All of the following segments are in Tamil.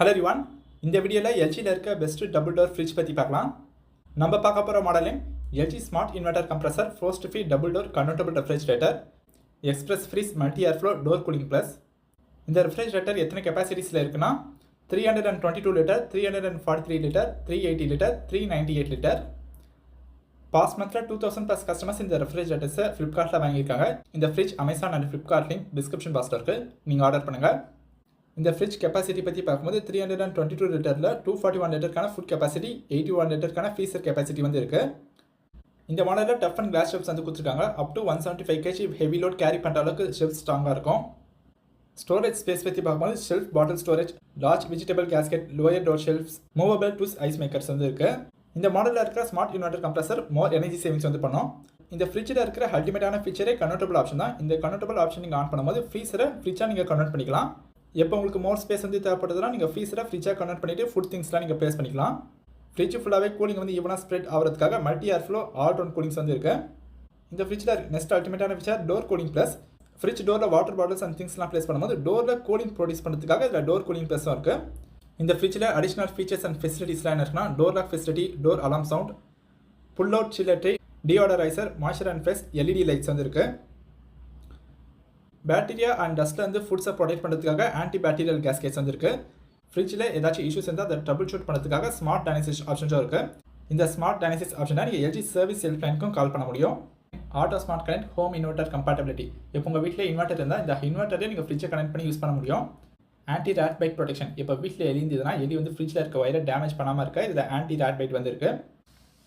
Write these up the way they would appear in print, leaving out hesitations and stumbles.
Hello everyone, இந்த வீடியோல LGல இருக்க பெஸ்ட் டபுள் டோர் ஃப்ரிட்ஜ் பத்தி பார்க்கலாம். நம்ம பார்க்க போற model LG smart inverter compressor frost free double door convertible refrigerator express freeze multi airflow door cooling plus. இந்த ரெஃப்ரிஜரேட்டர் எத்தனை கெபாசிட்டிஸ்ல இருக்குன்னா 322 litre, 343 litre, 380 litre, 398 litre. Past மந்த்ல 2000 பிளஸ் கஸ்டமர்ஸ் இந்த ரெஃப்ரிஜரேட்டர்ஸ் ஃபிளிப்கார்ட்ல வாங்கியிருக்காங்க. இந்த fridge Amazon and Flipkart link description பாக்ஸ்ல இருக்கு, நீங்க ஆர்டர் பண்ணுங்க. இந்த ஃப்ரிட்ஜ் கெப்பாசிட்டி பற்றி பார்க்கும்போது 322 லிட்டரில் 241 லிட்டருக்கான ஃபுட் கெப்பாசிட்டி, 81 லிட்டருக்கான ஃப்ரீசர் கெப்பாசிட்டி வந்து இருக்குது. இந்த மாடலில் டஃப் அண்ட் கிளாஸ் ஷெல்ஃப்ஸ் வந்து கொடுத்துருக்காங்க. Up to 175 kg heavy load carry பண்ணுற அளவுக்கு ஷெல்ஃப் ஸ்ட்ராங்காக இருக்கும். ஸ்டோரேஜ் ஸ்பேஸ் பற்றி பார்க்கும்போது shelf bottle storage, large vegetable gasket, lower door shelves, movable twist ice makers வந்து இருக்குது. இந்த மாடலில் இருக்கிற smart inverter compressor more energy savings வந்து பண்ணோம். இந்த ஃப்ரிட்ஜில் இருக்கிற அல்டிமேட்டான ஃபீச்சரே கன்வெர்ட்டிபிள் ஆப்ஷன் தான். இந்த கன்வெர்ட்டிபிள் ஆப்ஷன் நீங்கள் ஆன் பண்ணும்போது ஃப்ரீசரை ஃப்ரிட்ஜாக நீங்கள் கன்வெர்ட் பண்ணிக்கலாம். எப்போ உங்களுக்கு மோர் ஸ்பேஸ் வந்து தேவைப்படுதுன்னா நீங்கள் ஃப்ரீசரை ஃப்ரிட்ஜாக கன்வெர்ட் பண்ணிவிட்டு ஃபுட் திங்ஸ்லாம் நீங்கள் ப்ளேஸ் பண்ணிக்கலாம். ஃப்ரிட்ஜ் ஃபுல்லாகவே கூலிங் வந்து ஈவனாக ஸ்ப்ரெட் ஆகிறதுக்காக multi airflow all round coolings வந்து இருக்குது. இந்த ஃப்ரிட்ஜில் நெக்ஸ்ட் அல்டிமேட்டான feature door cooling plus. Fridge டோரில் வாட்டர் பாட்டில்ஸ் அண்ட் திங்ஸ்லாம் ப்ளேஸ் பண்ணும்போது டோரில் கூலிங் ப்ரொடியூஸ் பண்ணுறதுக்காக இதில் டோர் கூலிங் ப்ளஸும் இருக்குது. இந்த ஃப்ரிட்ஜில் அடிஷனல் ஃபீச்சர்ஸ் அண்ட் ஃபெசிலிட்டிஸ்லாம் என்ன இருக்குன்னா door lock facility, door alarm sound, pull out chiller tray, deodorizer, moisture and fresh LED lights வந்து இருக்குது. பேக்டீரியா அண்ட் டஸ்ட்டில் வந்து ஃபுட்ஸை ப்ரொடெக்ட் பண்ணுறதுக்காக ஆன்டி பேக்டீரியல் கேஸ்கெட்ஸ் வந்து இருக்குது. ஃப்ரிட்ஜில் ஏதாச்சும் இஷ்யூஸ் இருந்தால் அதை ட்ரபிள் ஷூட் பண்ணுறதுக்காக ஸ்மார்ட் டைனசிஸ் ஆப்ஷன்ஸும் இருக்குது. இந்த ஸ்மார்ட் டைனசிஸ் ஆப்ஷனை நீங்கள் LG சர்வீஸ் ஹெல்ப்லைனுக்கும் கால் பண்ண முடியும். Auto smart connect home inverter compatibility. இப்போ உங்கள் வீட்டில் இன்வெர்டர் இருந்தால் இந்த இன்வெர்டரே நீங்கள் ஃப்ரிட்ஜை கனெக்ட் பண்ணி யூஸ் பண்ண முடியும். Anti rate byte protection. இப்போ வீட்டில் எலிந்ததுன்னா எலி வந்து ஃப்ரிட்ஜில் இருக்க வயரை டேமேஜ் பண்ணாமல் இருக்க இதில் ஆன்டி ரேட் பைட் வந்து இருக்குது.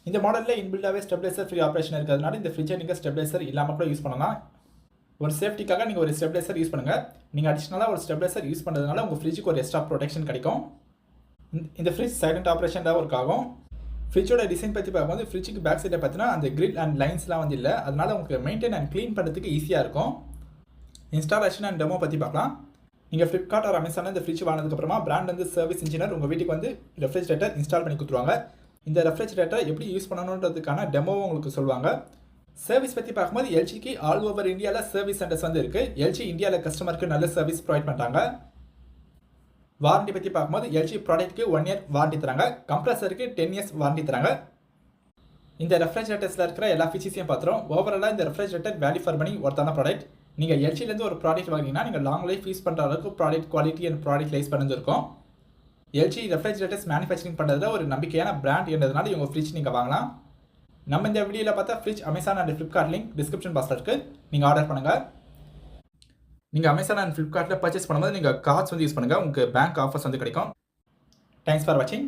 இந்த மாடலில் இன்பில்டாகவே ஸ்டெபிலைசர் ஃப்ரீ ஆப்ரேஷன் இருக்கிறதுனால இந்த ஃப்ரிட்ஜை நீங்கள் ஸ்டெபிலைசர் இல்லாமல் கூட யூஸ் பண்ணலாம். ஒரு சேஃப்டிக்காக நீங்கள் ஒரு ஸ்டெபிலைசர் யூஸ் பண்ணுங்கள். நீங்கள் அடிஷ்னலாக ஒரு ஸ்டெபிலைசர் யூஸ் பண்ணுறதுனால உங்கள் ஃப்ரிட்ஜுக்கு ஒரு எக்ஸ்ட்ரா ப்ரொடெக்ஷன் கிடைக்கும். இந்த ஃப்ரிட்ஜ் சைலண்ட் ஆப்ரேஷனில் ஒர்க் ஆகும். ஃப்ரிட்ஜோட டிசைன் பற்றி பார்க்கும்போது ஃப்ரிட்ஜுக்கு பேக் சைடை பார்த்தீங்கன்னா அந்த கிரில் அண்ட் லைன்ஸ்லாம் வந்து இல்லை, அதனால் உங்களுக்கு மெயின்டைன் அண்ட் க்ளீன் பண்ணுறதுக்கு ஈஸியாக இருக்கும். இன்ஸ்டாலேஷன் அண்ட் டெமோ பற்றி பார்க்கலாம். நீங்கள் ஃப்ளிப்கார்ட் ஆர் அமேசானில் இந்த ஃப்ரிட்ஜ் வாங்கினதுக்கப்புறமா பிராண்ட் வந்து சர்வீஸ் இன்ஜினியர் உங்கள் வீட்டுக்கு வந்து ரெஃப்ரிஜரேட்டர் இன்ஸ்டால் பண்ணி கொடுத்துருவாங்க. இந்த ரெஃப்ரிஜரேட்டர் எப்படி யூஸ் பண்ணணுன்றதுக்கான டெமோவும் உங்களுக்கு சொல்லுவாங்க. சர்வீஸ் பற்றி பார்க்கும்போது LGக்கு ஆல் ஓவர் இந்தியாவில் சர்வீஸ் சென்டர்ஸ் வந்து இருக்குது. LG இந்தியாவில் கஸ்டமருக்கு நல்ல சர்வீஸ் ப்ரொவைட் பண்ணுறாங்க. வாரண்டி பற்றி பார்க்கும்போது LG ப்ராடக்ட்டுக்கு 1 year வாரண்டி தராங்க, கம்ப்ரஸருக்கு 10 years வாரண்டி தராங்க. இந்த ரெஃப்ரிஜரேட்டர்ஸில் இருக்கிற எல்லா ஃபீச்சர்ஸையும் பார்த்துரும். ஓவராலாக இந்த ரெஃப்ரிஜரேட்டர் வேல்யூ ஃபார் மணி ஒர்த்தான ப்ராடக்ட். நீங்கள் LGலேருந்து ஒரு ப்ராடக்ட் வாங்கினீங்கன்னா நீங்கள் லாங் லைஃப் யூஸ் பண்ணுற அளவுக்கு product quality and product life பண்ணிருக்கும். LG ரெஃப்ரிஜரேட்டர்ஸ் மேனுஃபேக்சரிங் பண்ணுறதுல ஒரு நம்பிக்கையான பிராண்ட் என்றதுனால இவங்க ஃப்ரிட்ஜ் நீங்கள் வாங்கலாம். நம்ம இந்த வீடியோவில் பார்த்தா fridge Amazon and Flipkart link description பாக்ஸில் இருக்குது, நீங்கள் ஆர்டர் பண்ணுங்கள். நீங்கள் அமேசான் அண்ட் ஃப்ளிப்கார்ட்டில் பர்ச்சேஸ் பண்ணும்போது நீங்கள் கார்ட்ஸ் வந்து யூஸ் பண்ணுங்கள், உங்களுக்கு பேங்க் ஆஃபர்ஸ் வந்து கிடைக்கும். தேங்க்ஸ் ஃபார் வாட்சிங்.